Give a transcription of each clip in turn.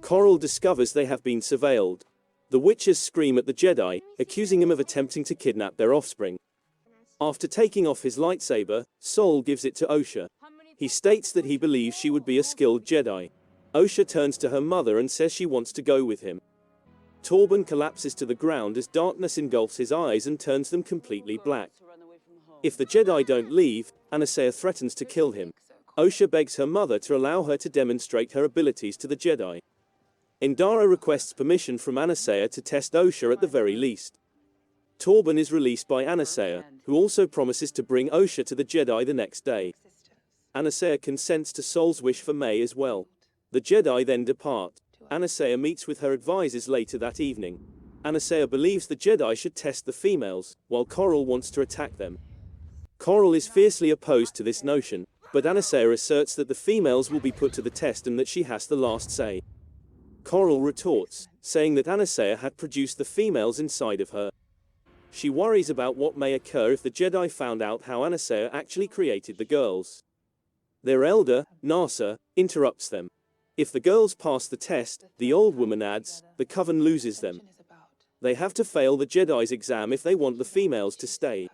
Coral discovers they have been surveilled. The witches scream at the Jedi, accusing him of attempting to kidnap their offspring. After taking off his lightsaber, Sol gives it to Osha. He states that he believes she would be a skilled Jedi. Osha turns to her mother and says she wants to go with him. Torben collapses to the ground as darkness engulfs his eyes and turns them completely black. If the Jedi don't leave, Anastasia threatens to kill him. Osha begs her mother to allow her to demonstrate her abilities to the Jedi. Indara requests permission from Anastasia to test Osha at the very least. Torben is released by Anastasia, who also promises to bring Osha to the Jedi the next day. Anastasia consents to Sol's wish for May as well. The Jedi then depart. Anastasia meets with her advisors later that evening. Anastasia believes the Jedi should test the females, while Coral wants to attack them. Coral is fiercely opposed to this notion, but Anastasia asserts that the females will be put to the test and that she has the last say. Coral retorts, saying that Anastasia had produced the females inside of her. She worries about what may occur if the Jedi found out how Anastasia actually created the girls. Their elder, Nasa, interrupts them. If the girls pass the test, the old woman adds, the Coven loses them. They have to fail the Jedi's exam if they want the females to stay.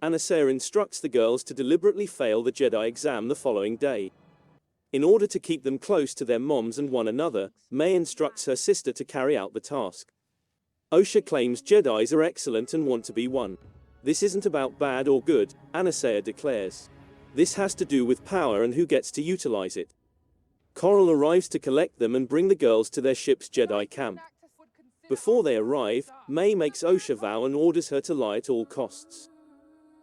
Anastasia instructs the girls to deliberately fail the Jedi exam the following day. In order to keep them close to their moms and one another, May instructs her sister to carry out the task. Osha claims Jedis are excellent and want to be one. This isn't about bad or good, Anastasia declares. This has to do with power and who gets to utilize it. Coral arrives to collect them and bring the girls to their ship's Jedi camp. Before they arrive, May makes Osha vow and orders her to lie at all costs.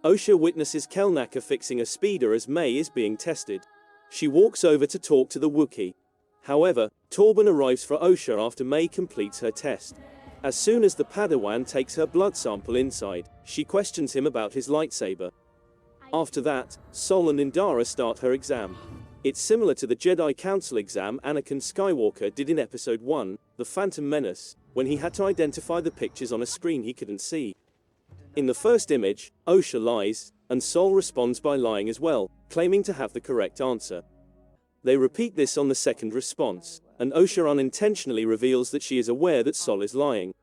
Osha witnesses Kelnaka fixing a speeder as May is being tested. She walks over to talk to the Wookiee. However, Torben arrives for Osha after May completes her test. As soon as the Padawan takes her blood sample inside, she questions him about his lightsaber. After that, Sol and Indara start her exam. It's similar to the Jedi Council exam Anakin Skywalker did in Episode 1, The Phantom Menace, when he had to identify the pictures on a screen he couldn't see. In the first image, Osha lies, and Sol responds by lying as well, claiming to have the correct answer. They repeat this on the second response, and Osha unintentionally reveals that she is aware that Sol is lying.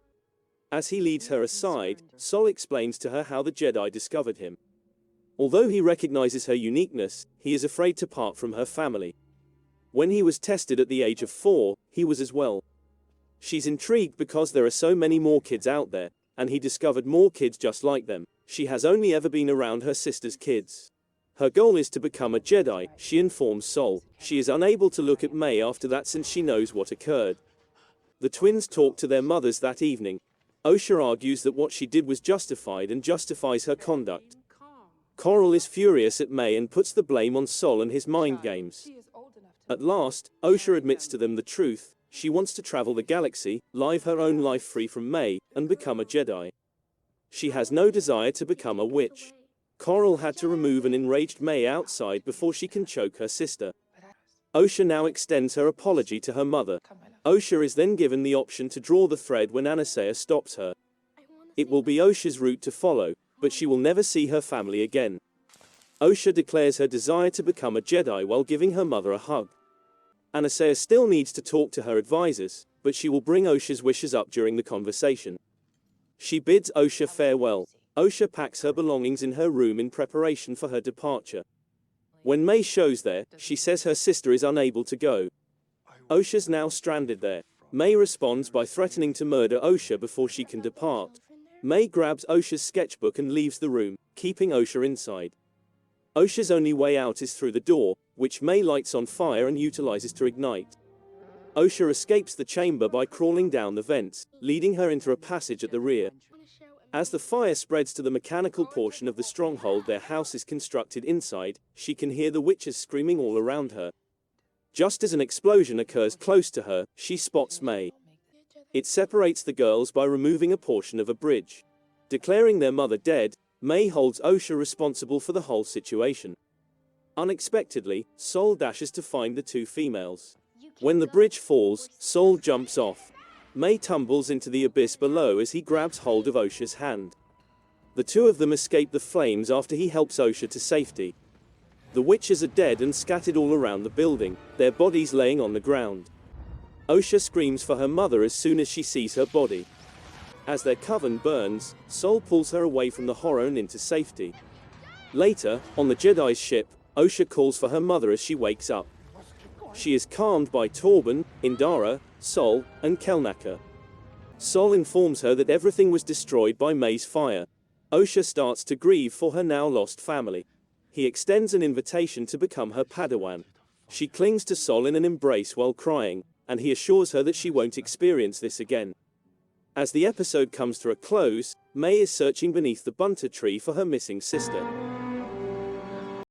As he leads her aside, Sol explains to her how the Jedi discovered him. Although he recognizes her uniqueness, he is afraid to part from her family. When he was tested at the age of 4, he was as well. She's intrigued because there are so many more kids out there, and he discovered more kids just like them. She has only ever been around her sister's kids. Her goal is to become a Jedi, she informs Sol. She is unable to look at May after that since she knows what occurred. The twins talk to their mothers that evening. Osha argues that what she did was justified and justifies her conduct. Coral is furious at May and puts the blame on Sol and his mind games. At last, Osha admits to them the truth. She wants to travel the galaxy, live her own life free from May, and become a Jedi. She has no desire to become a witch. Coral had to remove an enraged May outside before she can choke her sister. Osha now extends her apology to her mother. Osha is then given the option to draw the thread when Anastasia stops her. It will be Osha's route to follow, but she will never see her family again. Osha declares her desire to become a Jedi while giving her mother a hug. Anastasia still needs to talk to her advisors, but she will bring Osha's wishes up during the conversation. She bids Osha farewell. Osha packs her belongings in her room in preparation for her departure. When May shows there, she says her sister is unable to go. Osha's now stranded there. May responds by threatening to murder Osha before she can depart. May grabs Osha's sketchbook and leaves the room, keeping Osha inside. Osha's only way out is through the door, which May lights on fire and utilizes to ignite. Osha escapes the chamber by crawling down the vents, leading her into a passage at the rear. As the fire spreads to the mechanical portion of the stronghold their house is constructed inside, she can hear the witches screaming all around her. Just as an explosion occurs close to her, she spots May. It separates the girls by removing a portion of a bridge. Declaring their mother dead, May holds Osha responsible for the whole situation. Unexpectedly, Sol dashes to find the two females. When the bridge falls, Sol jumps off. May tumbles into the abyss below as he grabs hold of Osha's hand. The two of them escape the flames after he helps Osha to safety. The witches are dead and scattered all around the building, their bodies laying on the ground. Osha screams for her mother as soon as she sees her body. As their coven burns, Sol pulls her away from the horror and into safety. Later, on the Jedi's ship, Osha calls for her mother as she wakes up. She is calmed by Torben, Indara, Sol, and Kelnaka. Sol informs her that everything was destroyed by May's fire. Osha starts to grieve for her now lost family. He extends an invitation to become her Padawan. She clings to Sol in an embrace while crying, and he assures her that she won't experience this again. As the episode comes to a close, May is searching beneath the bunta tree for her missing sister.